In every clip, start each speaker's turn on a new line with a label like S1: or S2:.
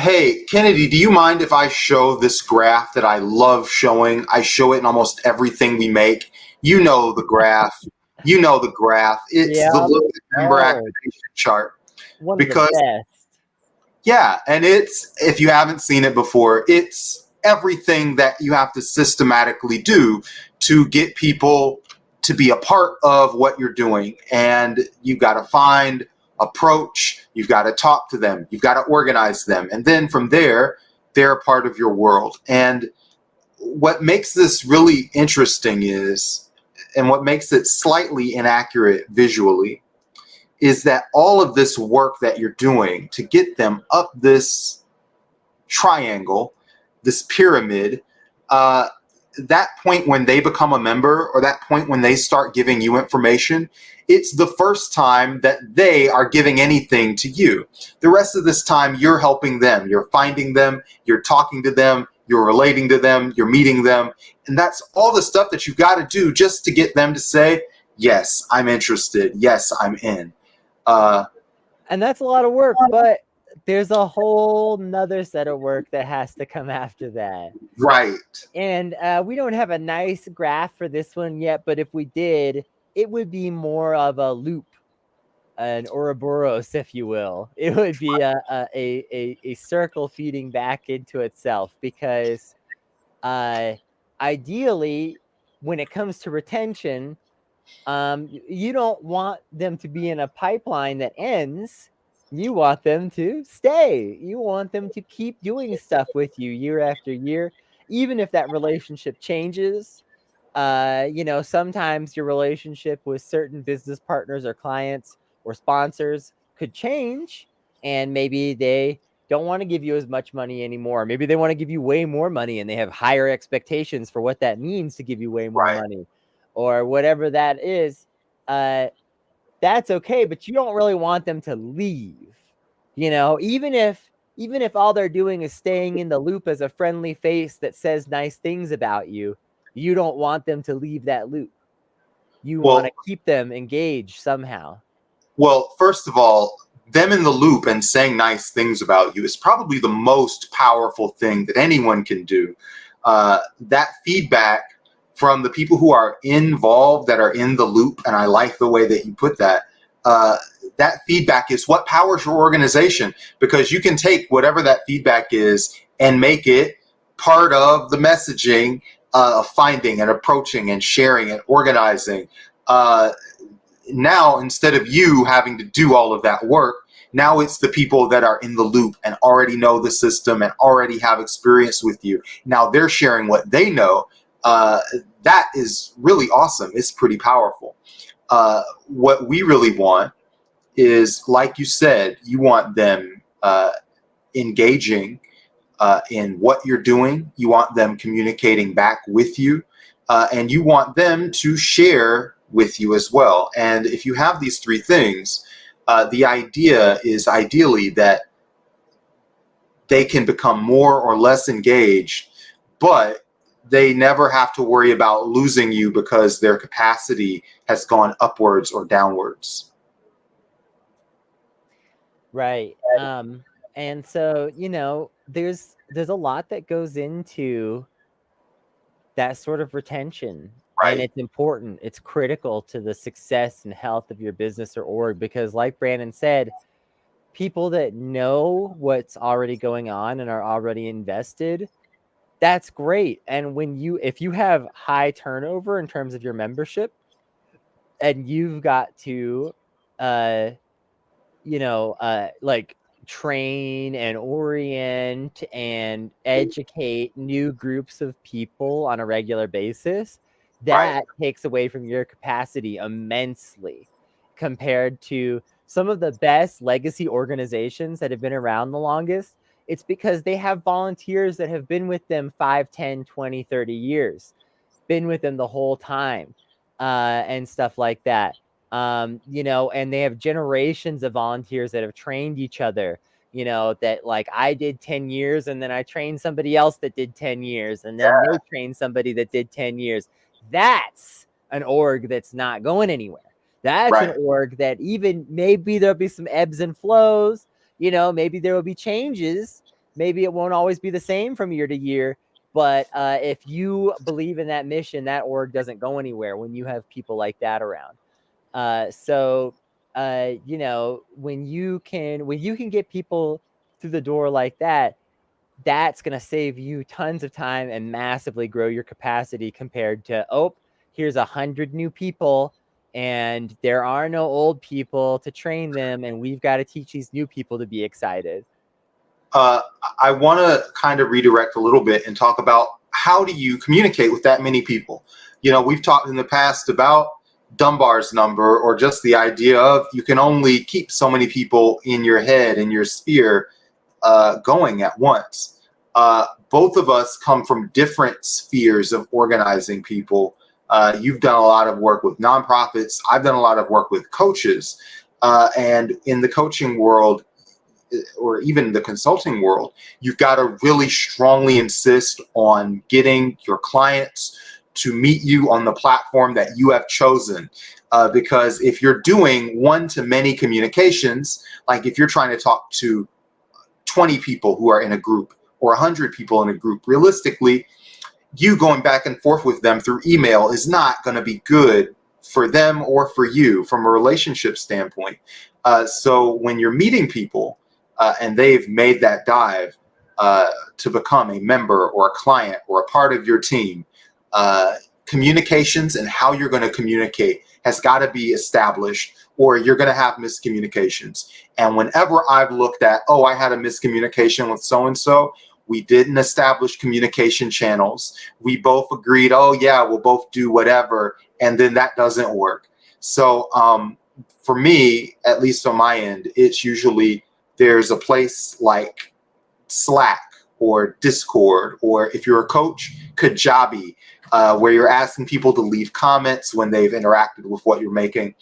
S1: Hey, Kennedy, do you mind if I show this graph that I love showing? I show it in almost everything we make. You know the graph. You know the graph. It's the
S2: Yeah.
S1: Lilith member
S2: Oh,
S1: activation chart.
S2: one of the
S1: Because,
S2: best.
S1: yeah, and it's, if you haven't seen it before, it's everything that you have to systematically do to get people to be a part of what you're doing. And you've got to find, approach, you've got to talk to them, you've got to organize them. And then from there, they're a part of your world. And what makes this really interesting is, and what makes it slightly inaccurate visually, is that all of this work that you're doing to get them up this triangle, this pyramid, uh, that point when they become a member or that point when they start giving you information, it's the first time that they are giving anything to you. The rest of this time, you're helping them. You're finding them. You're talking to them. You're relating to them. You're meeting them. And that's all the stuff that you've got to do just to get them to say, yes, I'm interested. Yes, I'm in.
S2: And that's a lot of work, but there's a whole nother set of work that has to come after that.
S1: Right.
S2: And we don't have a nice graph for this one yet, but if we did, it would be more of a loop, an Ouroboros, if you will. It would be a circle feeding back into itself, because ideally, when it comes to retention, you don't want them to be in a pipeline that ends. You want them to stay. You want them to keep doing stuff with you year after year, even if that relationship changes. Sometimes your relationship with certain business partners or clients or sponsors could change, and maybe they don't want to give you as much money anymore. Maybe they want to give you way more money and they have higher expectations for what that means to give you way more
S1: Right.
S2: money, or whatever that is. That's okay, but you don't really want them to leave. Even if all they're doing is staying in the loop as a friendly face that says nice things about you, you don't want them to leave that loop. You want to
S1: Well,
S2: keep them engaged somehow.
S1: Well, first of all, them in the loop and saying nice things about you is probably the most powerful thing that anyone can do. That feedback from the people who are involved, that are in the loop, and I like the way that you put that. That feedback is what powers your organization, because you can take whatever that feedback is and make it part of the messaging of finding and approaching and sharing and organizing. Uh, Now, instead of you having to do all of that work, now it's the people that are in the loop and already know the system and already have experience with you. Now they're sharing what they know. That is really awesome. It's pretty powerful. What we really want is, like you said, you want them engaging in what you're doing. You want them communicating back with you, and you want them to share with you as well. And if you have these three things, the idea is ideally that they can become more or less engaged, but they never have to worry about losing you because their capacity has gone upwards or downwards.
S2: Right. And so, there's a lot that goes into that sort of retention, and
S1: Right.
S2: it's important. It's critical to the success and health of your business or org, because like Brandon said, people that know what's already going on and are already invested, that's great. And if you have high turnover in terms of your membership, and you've got to like train and orient and educate new groups of people on a regular basis,
S1: Right.
S2: that takes away from your capacity immensely, compared to some of the best legacy organizations that have been around the longest. It's because they have volunteers that have been with them 5, 10, 20, 30 years, been with them the whole time, and stuff like that. And they have generations of volunteers that have trained each other, that like I did 10 years and then I trained somebody else that did 10 years and then they trained somebody that did 10 years. That's an org that's not going anywhere. That's an
S1: Right.
S2: org that even maybe there'll be some ebbs and flows, maybe there will be changes, Maybe it won't always be the same from year to year, but if you believe in that mission, that org doesn't go anywhere when you have people like that around. You know, when you can get people through the door like that, that's going to save you tons of time and massively grow your capacity compared to, oh, here's 100 new people and there are no old people to train them, and we've got to teach these new people to be excited.
S1: I want to kind of redirect a little bit and talk about how do you communicate with that many people? You know, we've talked in the past about Dunbar's number, or just the idea of you can only keep so many people in your head, in your sphere, going at once. Both of us come from different spheres of organizing people. You've done a lot of work with nonprofits. I've done a lot of work with coaches. And in the coaching world, or even the consulting world, you've got to really strongly insist on getting your clients to meet you on the platform that you have chosen. Because if you're doing one-to-many communications, like if you're trying to talk to 20 people who are in a group or 100 people in a group, realistically, you going back and forth with them through email is not going to be good for them or for you from a relationship standpoint. So when you're meeting people and they've made that dive to become a member or a client or a part of your team, communications and how you're going to communicate has got to be established, or you're going to have miscommunications. And whenever I've looked at, oh, I had a miscommunication with so-and-so, we didn't establish communication channels. We both agreed, oh yeah, we'll both do whatever. And then that doesn't work. So for me, at least on my end, it's usually there's a place like Slack or Discord, or if you're a coach, Kajabi, where you're asking people to leave comments when they've interacted with what you're making.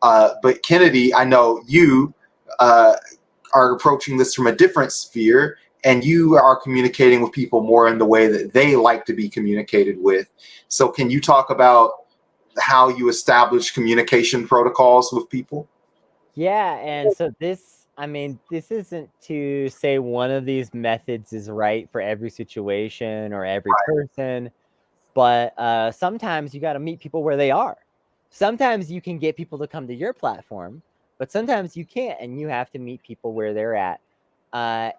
S1: But Kennedy, I know you are approaching this from a different sphere, and you are communicating with people more in the way that they like to be communicated with. So can you talk about how you establish communication protocols with people?
S2: Yeah, and so this, I mean, this isn't to say one of these methods is right for every situation or every person, but sometimes you got to meet people where they are. Sometimes you can get people to come to your platform, but sometimes you can't, and you have to meet people where they're at.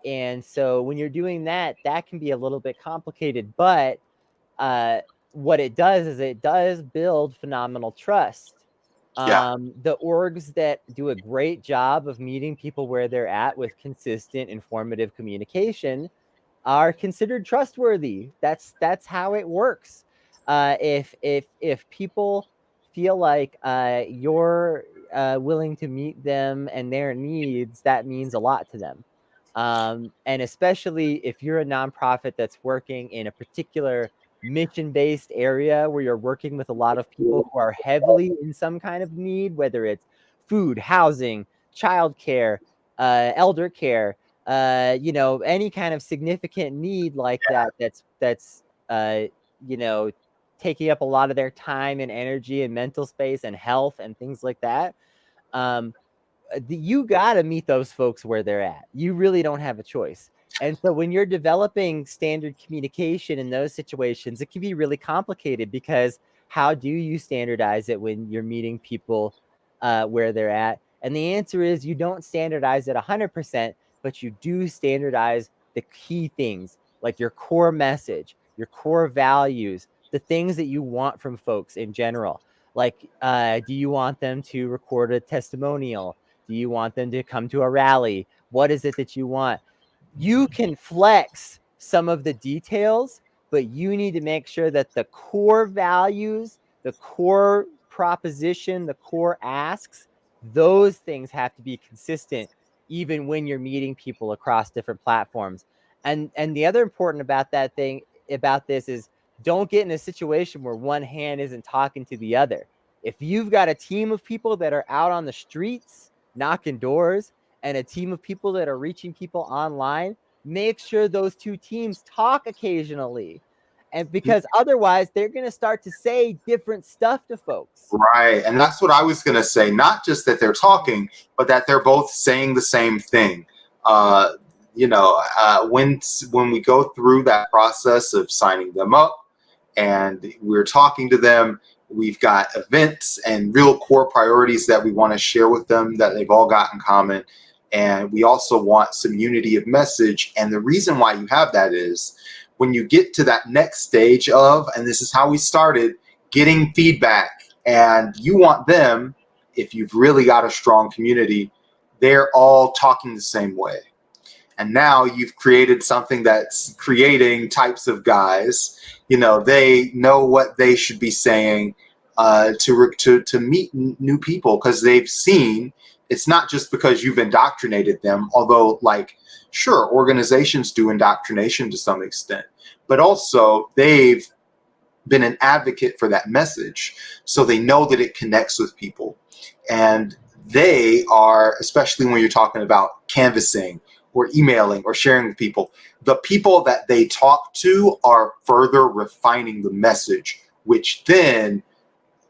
S2: And so when you're doing that, that can be a little bit complicated, but what it does is it does build phenomenal trust.
S1: Yeah.
S2: The orgs that do a great job of meeting people where they're at with consistent, informative communication are considered trustworthy. That's how it works. If people feel like you're willing to meet them and their needs, that means a lot to them. And especially if you're a nonprofit that's working in a particular mission-based area where you're working with a lot of people who are heavily in some kind of need, whether it's food, housing, childcare, elder care, you know, any kind of significant need like that, that's you know, taking up a lot of their time and energy and mental space and health and things like that. You got to meet those folks where they're at. You really don't have a choice. And so when you're developing standard communication in those situations, it can be really complicated, because how do you standardize it when you're meeting people where they're at? And the answer is you don't standardize it 100%, but you do standardize the key things, like your core message, your core values, the things that you want from folks in general. Like, do you want them to record a testimonial? Do you want them to come to a rally? What is it that you want? You can flex some of the details, but you need to make sure that the core values, the core proposition, the core asks, those things have to be consistent even when you're meeting people across different platforms. And the other important about this is, don't get in a situation where one hand isn't talking to the other. If you've got a team of people that are out on the streets knocking doors and a team of people that are reaching people online, make sure those two teams talk occasionally. And because otherwise they're going to start to say different stuff to folks.
S1: Right. And that's what I was going to say. Not just that they're talking, but that they're both saying the same thing. when we go through that process of signing them up and we're talking to them, we've got events and real core priorities that we want to share with them that they've all got in common. And we also want some unity of message. And the reason why you have that is when you get to that next stage of, and this is how we started, getting feedback, and you want them, if you've really got a strong community, they're all talking the same way. And now you've created something that's creating types of guys. They know what they should be saying to meet new people, because they've seen it's not just because you've indoctrinated them, although, like, sure, organizations do indoctrination to some extent, but also they've been an advocate for that message. So they know that it connects with people. And they are, especially when you're talking about canvassing or emailing or sharing with people, the people that they talk to are further refining the message, which then,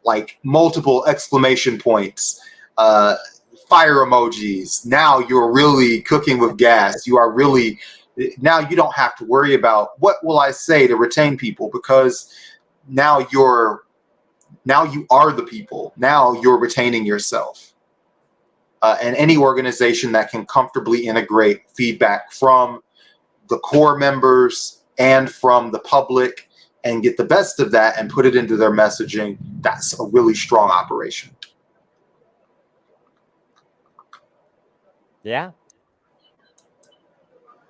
S1: like, multiple exclamation points, fire emojis. Now you're really cooking with gas. Now you don't have to worry about what will I say to retain people, because now you are the people. Now you're retaining yourself. And any organization that can comfortably integrate feedback from the core members and from the public and get the best of that and put it into their messaging, that's a really strong operation.
S2: Yeah.